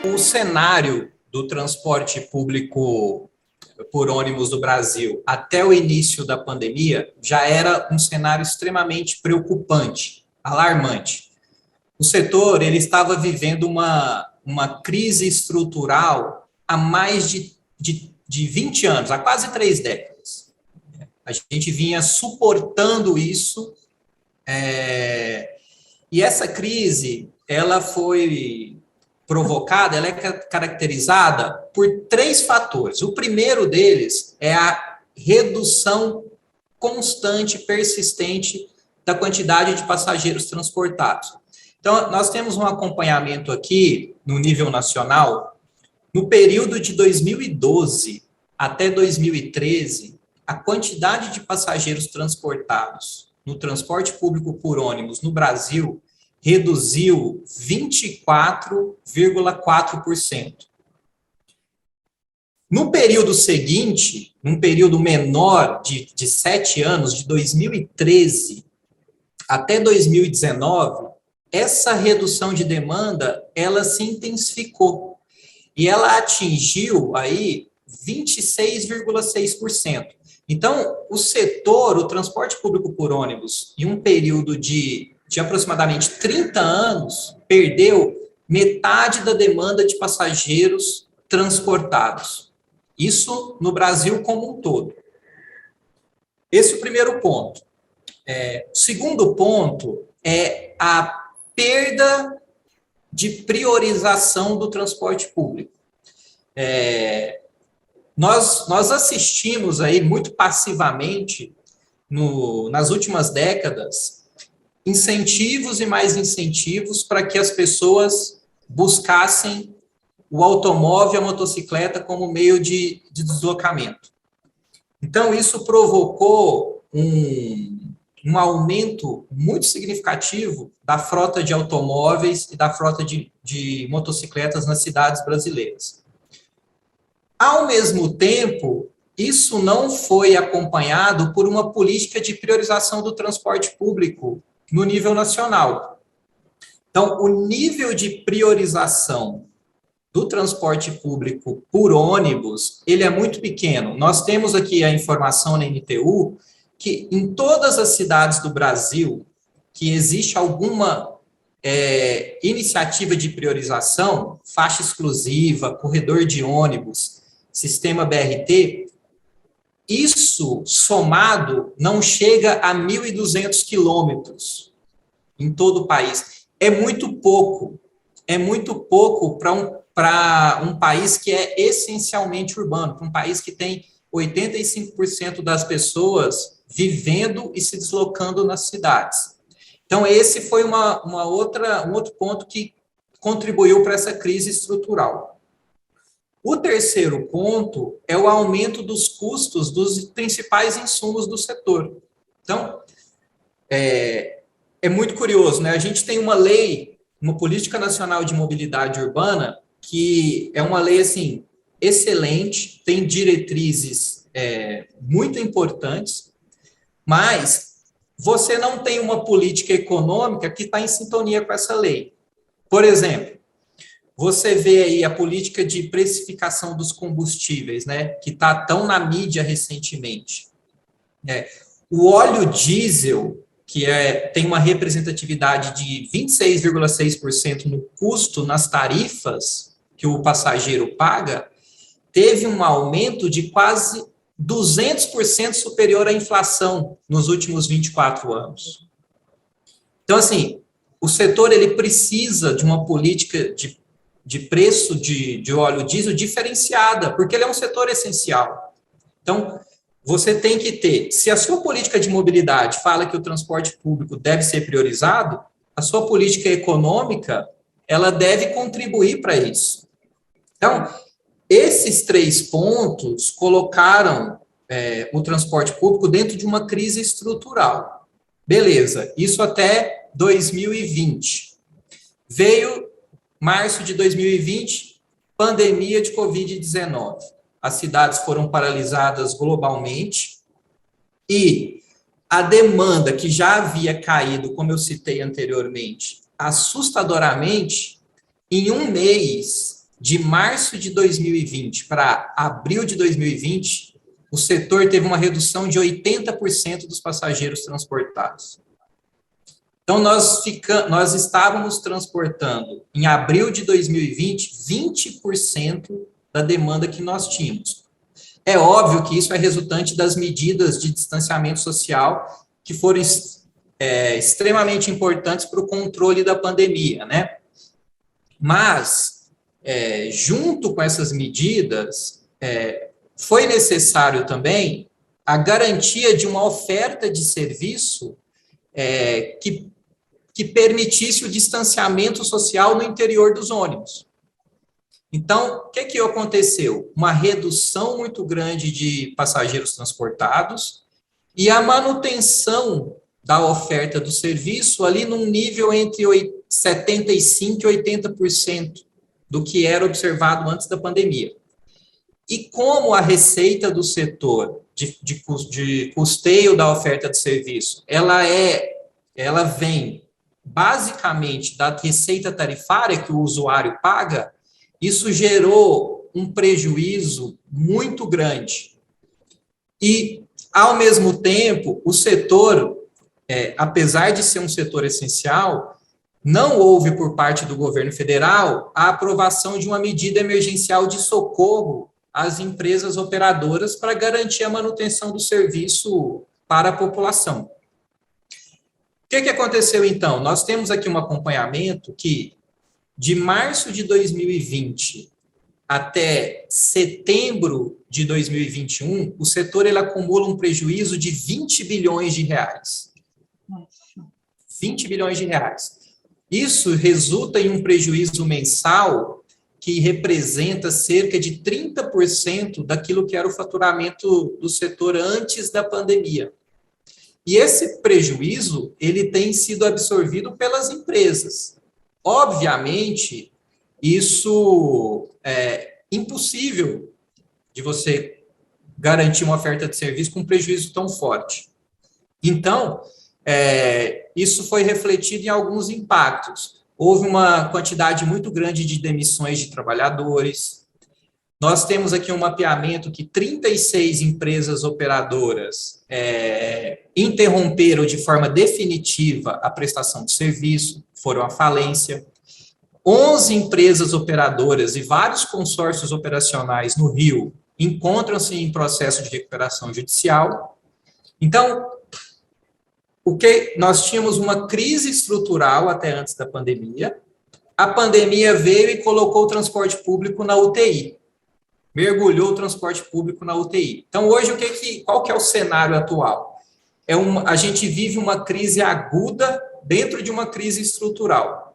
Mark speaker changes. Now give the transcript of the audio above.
Speaker 1: O cenário do transporte público por ônibus do Brasil até o início da pandemia já era um cenário extremamente preocupante, alarmante. O setor ele estava vivendo uma crise estrutural há mais de 20 anos, há quase 3 décadas. A gente vinha suportando isso, e essa crise ela foi provocada, ela é caracterizada por 3 fatores. O primeiro deles é a redução constante, persistente da quantidade de passageiros transportados. Então, nós temos um acompanhamento aqui no nível nacional. No período de 2012 até 2013, a quantidade de passageiros transportados no transporte público por ônibus no Brasil reduziu 24,4%. No período seguinte, num período menor de 7 anos, de 2013 até 2019, essa redução de demanda, ela se intensificou. E ela atingiu aí 26,6%. Então, o setor, o transporte público por ônibus, em um período de aproximadamente 30 anos, perdeu metade da demanda de passageiros transportados. Isso no Brasil como um todo. Esse é o primeiro ponto. O segundo ponto é a perda de priorização do transporte público. Nós assistimos aí muito passivamente, nas últimas décadas, incentivos e mais incentivos para que as pessoas buscassem o automóvel, a motocicleta como meio de deslocamento. Então, isso provocou um aumento muito significativo da frota de automóveis e da frota de motocicletas nas cidades brasileiras. Ao mesmo tempo, isso não foi acompanhado por uma política de priorização do transporte público no nível nacional. Então, o nível de priorização do transporte público por ônibus, ele é muito pequeno. Nós temos aqui a informação na NTU que em todas as cidades do Brasil que existe alguma iniciativa de priorização, faixa exclusiva, corredor de ônibus, sistema BRT, isso somado não chega a 1.200 quilômetros em todo o país. É muito pouco para um país que é essencialmente urbano, para um país que tem 85% das pessoas vivendo e se deslocando nas cidades. Então, esse foi um outro ponto que contribuiu para essa crise estrutural. O terceiro ponto é o aumento dos custos dos principais insumos do setor. Então, é muito curioso, né? A gente tem uma lei, uma Política Nacional de Mobilidade Urbana, que é uma lei, assim, excelente, tem diretrizes muito importantes, mas você não tem uma política econômica que está em sintonia com essa lei. Por exemplo, você vê aí a política de precificação dos combustíveis, né, que está tão na mídia recentemente. O óleo diesel, que tem uma representatividade de 26,6% no custo, nas tarifas que o passageiro paga, teve um aumento de quase 200% superior à inflação nos últimos 24 anos. Então, assim, o setor ele precisa de uma política de preço de óleo diesel diferenciada, porque ele é um setor essencial. Então, você tem que ter, se a sua política de mobilidade fala que o transporte público deve ser priorizado, a sua política econômica, ela deve contribuir para isso. Então, esses 3 pontos colocaram o transporte público dentro de uma crise estrutural. Beleza, isso até 2020. Veio março de 2020, pandemia de Covid-19. As cidades foram paralisadas globalmente e a demanda que já havia caído, como eu citei anteriormente, assustadoramente, em um mês de março de 2020 para abril de 2020, o setor teve uma redução de 80% dos passageiros transportados. Então, nós estávamos transportando, em abril de 2020, 20% da demanda que nós tínhamos. É óbvio que isso é resultante das medidas de distanciamento social que foram extremamente importantes para o controle da pandemia, né? Mas, junto com essas medidas, foi necessário também a garantia de uma oferta de serviço que permitisse o distanciamento social no interior dos ônibus. Então, o que aconteceu? Uma redução muito grande de passageiros transportados e a manutenção da oferta do serviço ali num nível entre 75% e 80% do que era observado antes da pandemia. E como a receita do setor de custeio da oferta de serviço, ela vem basicamente da receita tarifária que o usuário paga, isso gerou um prejuízo muito grande. E, ao mesmo tempo, o setor, apesar de ser um setor essencial, não houve por parte do governo federal a aprovação de uma medida emergencial de socorro às empresas operadoras para garantir a manutenção do serviço para a população. O que aconteceu, então? Nós temos aqui um acompanhamento que, de março de 2020 até setembro de 2021, o setor ele acumula um prejuízo de 20 bilhões de reais. 20 bilhões de reais. Isso resulta em um prejuízo mensal que representa cerca de 30% daquilo que era o faturamento do setor antes da pandemia. E esse prejuízo, ele tem sido absorvido pelas empresas. Obviamente, isso é impossível de você garantir uma oferta de serviço com um prejuízo tão forte. Então, isso foi refletido em alguns impactos. Houve uma quantidade muito grande de demissões de trabalhadores. Nós temos aqui um mapeamento que 36 empresas operadoras interromperam de forma definitiva a prestação de serviço, foram à falência. 11 empresas operadoras e vários consórcios operacionais no Rio encontram-se em processo de recuperação judicial. Então, nós tínhamos uma crise estrutural até antes da pandemia. A pandemia veio e colocou o transporte público na UTI. Mergulhou o transporte público na UTI. Então, hoje, qual que é o cenário atual? A gente vive uma crise aguda dentro de uma crise estrutural.